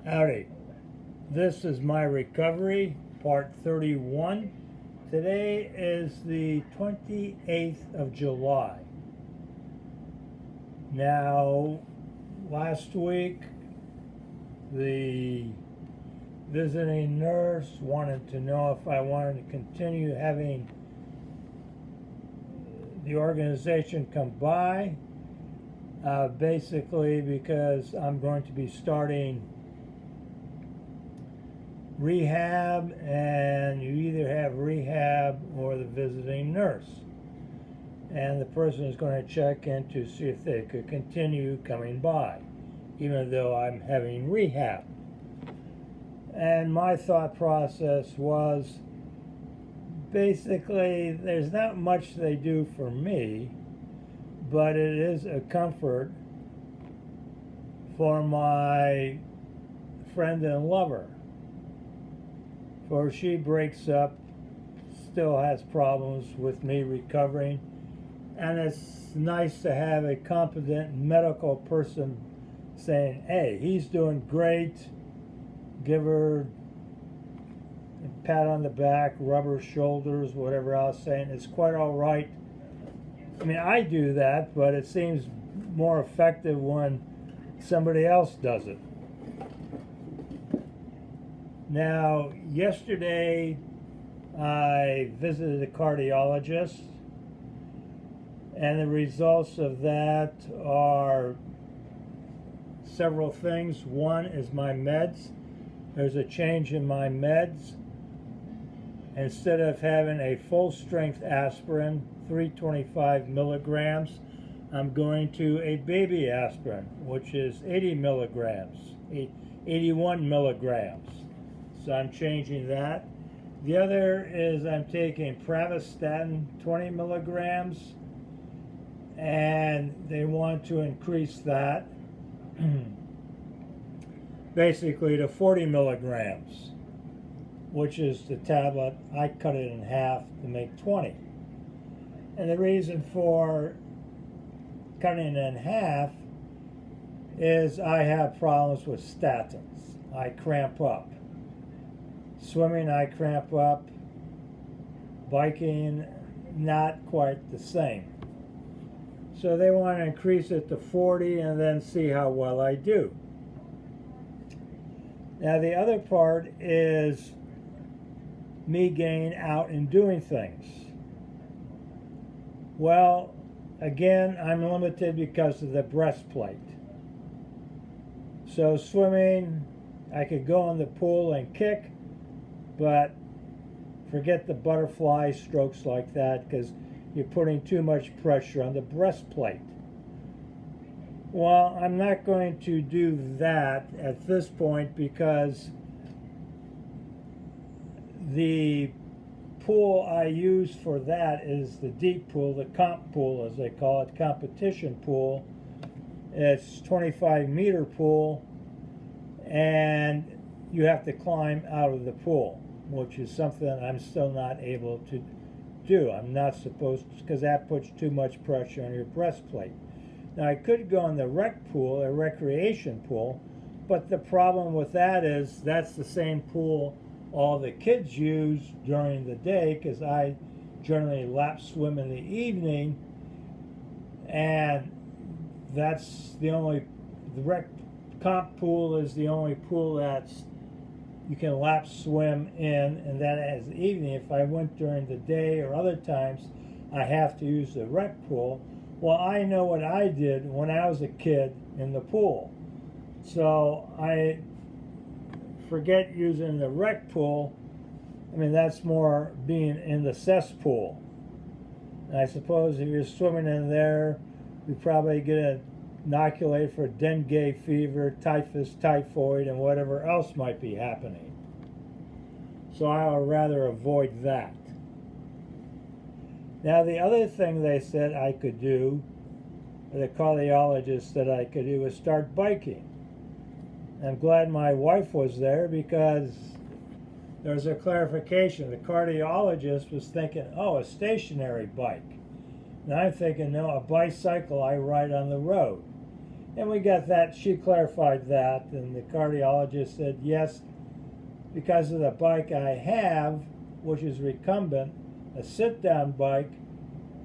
Howdy. This is my recovery, part 31. Today is the 28th of July. Now, last week, the visiting nurse wanted to know if I wanted to continue having the organization come by, basically because I'm going to be starting rehab, and you either have rehab or the visiting nurse, and the person is going to check in to see if they could continue coming by even though I'm having rehab. And my thought process was basically there's not much they do for me, but it is a comfort for my friend and lover. For she breaks up, still has problems with me recovering, and it's nice to have a competent medical person saying, hey, he's doing great, give her a pat on the back, rub her shoulders, whatever else, saying it's quite all right. I mean, I do that, but it seems more effective when somebody else does it. Now, yesterday I visited a cardiologist, and the results of that are several things. One is my meds. There's a change in my meds. Instead of having a full-strength aspirin, 325 milligrams, I'm going to a baby aspirin, which is 80 milligrams, 81 milligrams. So I'm changing that. The other is I'm taking pravastatin 20 milligrams, and they want to increase that basically to 40 milligrams, which is the tablet. I cut it in half to make 20. And the reason for cutting it in half is I have problems with statins. I cramp up. Swimming, I cramp up. Biking, not quite the same. So they want to increase it to 40 and then see how well I do. Now the other part is me getting out and doing things. Well, again, I'm limited because of the breastplate. So swimming, I could go in the pool and kick, but forget the butterfly strokes like that because you're putting too much pressure on the breastplate. Well, I'm not going to do that at this point because the pool I use for that is the deep pool, the comp pool as they call it, competition pool. It's 25-meter pool, and you have to climb out of the pool, which is something I'm still not able to do. I'm not supposed to, because that puts too much pressure on your breastplate. Now I could go in the rec pool, a recreation pool, but the problem with that is that's the same pool all the kids use during the day, because I generally lap swim in the evening, and that's the rec comp pool is the only pool that's you can lap swim in, and that as the evening. If I went during the day or other times, I have to use the rec pool. Well, I know what I did when I was a kid in the pool. So I forget using the rec pool. I mean, that's more being in the cesspool. And I suppose if you're swimming in there, you probably get inoculated for dengue fever, typhus, typhoid, and whatever else might be happening. So I would rather avoid that. Now the other thing they said I could do, the cardiologist said I could do, was start biking. I'm glad my wife was there because there's a clarification. The cardiologist was thinking, oh, a stationary bike. And I'm thinking, no, a bicycle I ride on the road. And we got that, she clarified that, and the cardiologist said, yes, because of the bike I have, which is recumbent, a sit-down bike,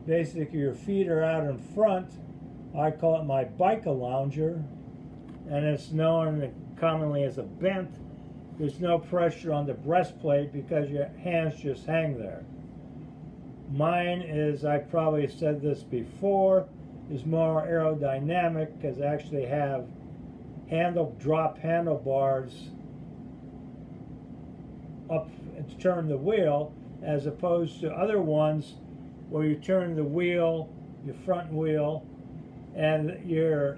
basically your feet are out in front. I call it my bike-a-lounger, and it's known commonly as a bent. There's no pressure on the breastplate because your hands just hang there. Mine is, I probably said this before, is more aerodynamic because I actually have drop handlebars up to turn the wheel, as opposed to other ones where you turn the wheel, your front wheel, and your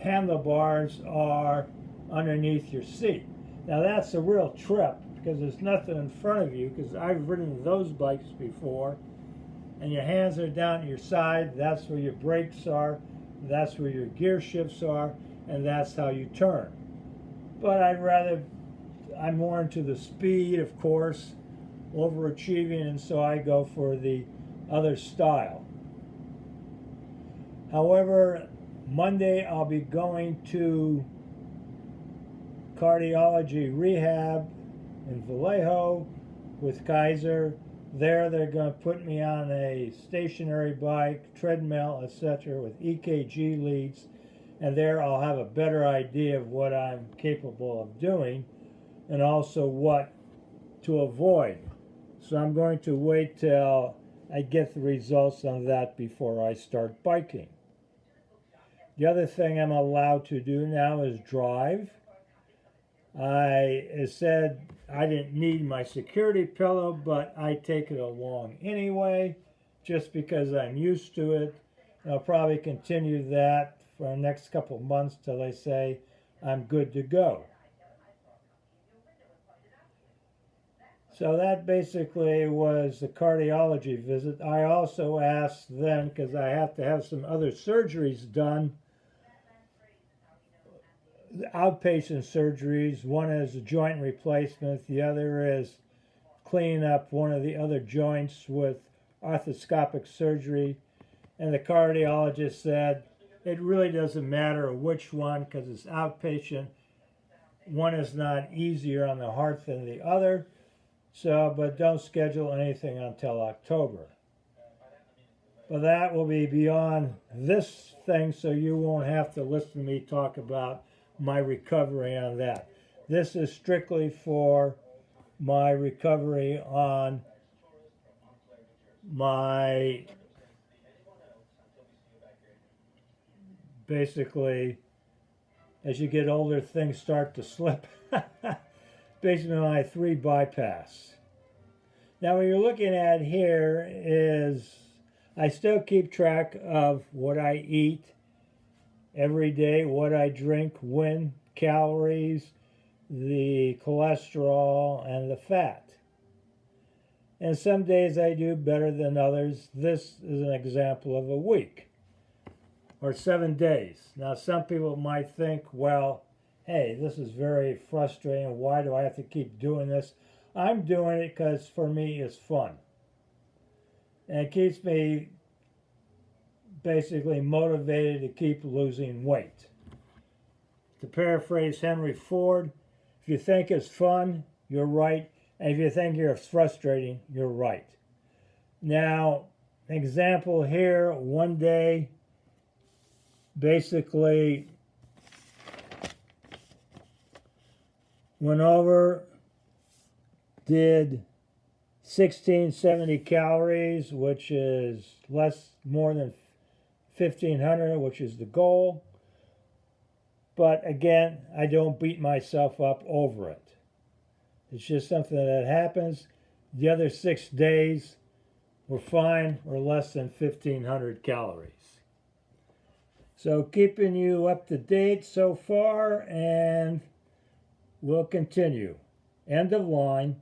handlebars are underneath your seat. Now that's a real trip because there's nothing in front of you, because I've ridden those bikes before, and your hands are down at your side. That's where your brakes are, that's where your gear shifts are, and that's how you turn. But I'm more into the speed, of course, overachieving, and so I go for the other style. However, Monday I'll be going to cardiology rehab in Vallejo with Kaiser. There they're going to put me on a stationary bike, treadmill, etc. with EKG leads, and there I'll have a better idea of what I'm capable of doing and also what to avoid. So I'm going to wait till I get the results on that before I start biking. The other thing I'm allowed to do now is drive. I said I didn't need my security pillow, but I take it along anyway, just because I'm used to it. And I'll probably continue that for the next couple of months till they say I'm good to go. So that basically was the cardiology visit. I also asked then, because I have to have some other surgeries done, outpatient surgeries. One is a joint replacement, the other is cleaning up one of the other joints with arthroscopic surgery. And the cardiologist said it really doesn't matter which one because it's outpatient. One is not easier on the heart than the other. So, but don't schedule anything until October. But that will be beyond this thing, so you won't have to listen to me talk about my recovery on that. This is strictly for my recovery on my, basically, as you get older, things start to slip. Basically, my 3 bypass. Now, what you're looking at here is I still keep track of what I eat every day, what I drink, when, calories, the cholesterol, and the fat. And some days I do better than others. This is an example of a week or 7 days. Now, some people might think, well, hey, this is very frustrating. Why do I have to keep doing this? I'm doing it because for me it's fun. And it keeps me basically motivated to keep losing weight. To paraphrase Henry Ford, if you think it's fun, you're right. And if you think it's frustrating, you're right. Now, an example here, one day, basically went over, did 1670 calories, which is more than 1500, which is the goal. But again, I don't beat myself up over it. It's just something that happens. The other 6 days were fine, or less than 1500 calories. So keeping you up to date so far, and we'll continue. End of line.